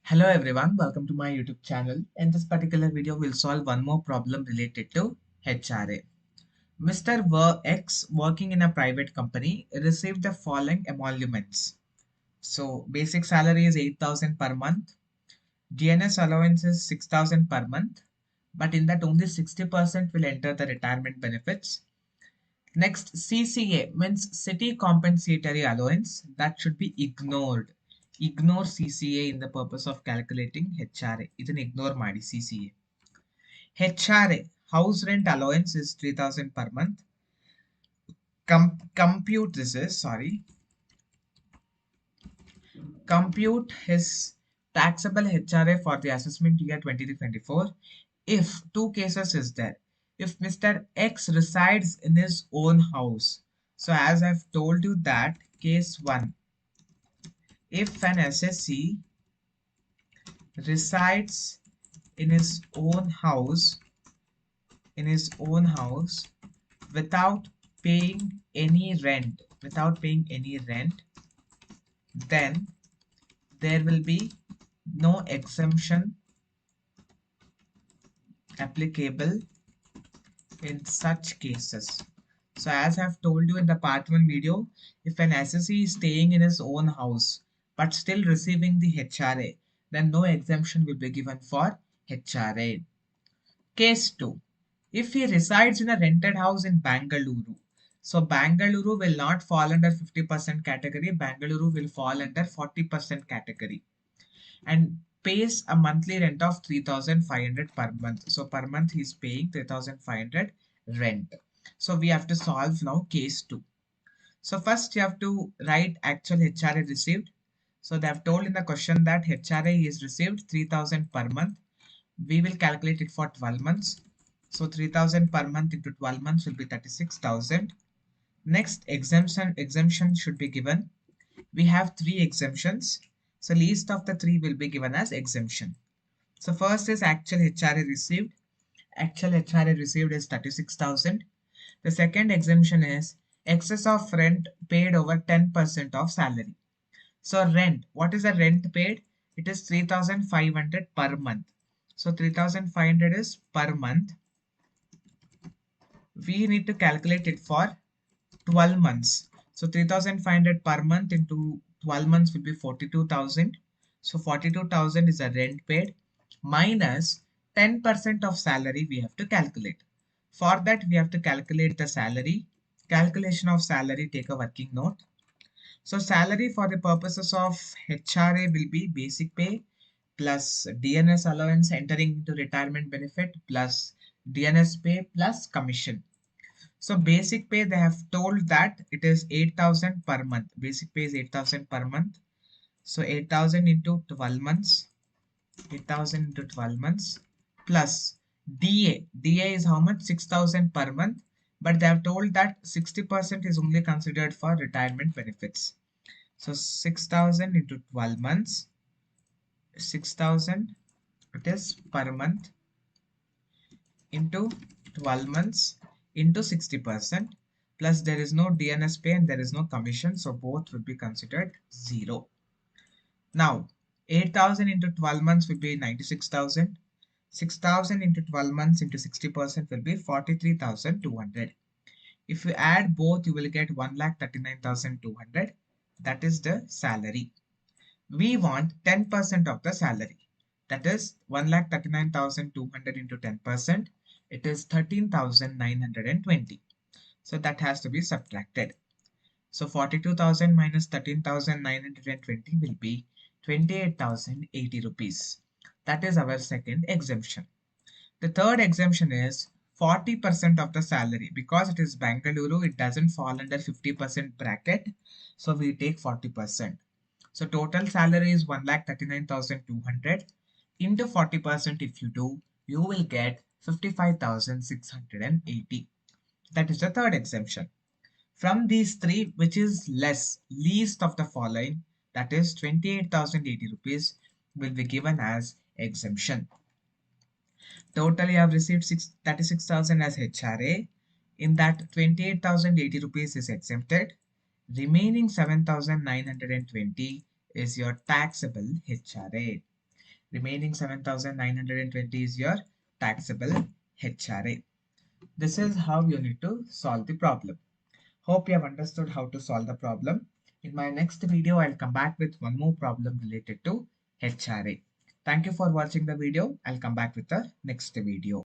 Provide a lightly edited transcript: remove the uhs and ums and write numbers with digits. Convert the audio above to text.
Hello everyone, welcome to my YouTube channel. In this particular video, we'll solve one more problem related to HRA. Mr. X, working in a private company, received the following emoluments. So, basic salary is 8,000 per month. DNS allowance is 6,000 per month. But in that, only 60% will enter the retirement benefits. Next, CCA means City Compensatory Allowance. That should be ignored. Ignore CCA in the purpose of calculating HRA. Idನ್ನು ignore ಮಾಡಿ CCA. HRA, house rent allowance is 3,000 per month. Compute his taxable HRA for the assessment year 23-24 if two cases is there. If Mr. X resides in his own house. So as I've told you that case 1, if an SSC resides in his own house without paying any rent, then there will be no exemption applicable in such cases. So as I have told you in the part 1 video, if an SSC is staying in his own house but still receiving the HRA, then no exemption will be given for HRA. Case 2. If he resides in a rented house in Bangalore, so Bangalore will not fall under 50% category, Bangalore will fall under 40% category and pays a monthly rent of 3,500 per month. So per month he is paying 3,500 rent. So we have to solve now case 2. So first you have to write actual HRA received. So they have told in the question that HRA is received 3,000 per month. We will calculate it for 12 months. So 3,000 per month into 12 months will be 36,000. Next exemption should be given. We have 3 exemptions. So least of the 3 will be given as exemption. So first is actual HRA received. Actual HRA received is 36,000. The second exemption is excess of rent paid over 10% of salary. So rent, what is the rent paid? It is 3,500 per month. So 3,500 is per month. We need to calculate it for 12 months. So 3,500 per month into 12 months will be 42,000. So 42,000 is a rent paid minus 10% of salary we have to calculate. For that we have to calculate the salary. Calculation of salary, take a working note. So salary for the purposes of HRA will be basic pay plus DNS allowance entering into retirement benefit plus DNS pay plus commission. So basic pay, they have told that it is 8,000 per month. Basic pay is 8,000 per month. So 8,000 into 12 months. 8,000 into 12 months plus DA. DA is how much? 6,000 per month. But they have told that 60% is only considered for retirement benefits. So 6,000 into 12 months. 6,000 it is per month into 12 months into 60%, plus there is no DNS pay and there is no commission, so both will be considered 0. Now 8,000 into 12 months will be 96,000. 6,000 into 12 months into 60% will be 43,200. If you add both, you will get 1,39,200. That is the salary. We want 10% of the salary. That is 1,39,200 into 10%. It is 13,920. So that has to be subtracted. So 42,000 minus 13,920 will be 28,080 rupees. That is our second exemption. The third exemption is 40% of the salary. Because it is Bangalore, it doesn't fall under 50% bracket. So we take 40%. So total salary is 1,39,200 into 40% if you do, you will get 55,680. That is the third exemption. From these three, which is least of the following, that is 28,080 rupees will be given as exemption. Totally I have received 36,000 as HRA. In that 28,080 rupees is exempted. Remaining 7,920 is your taxable HRA. Remaining 7,920 is your taxable HRA. This is how you need to solve the problem. Hope you have understood how to solve the problem. In my next video, I'll come back with one more problem related to HRA. Thank you for watching the video. I'll come back with the next video.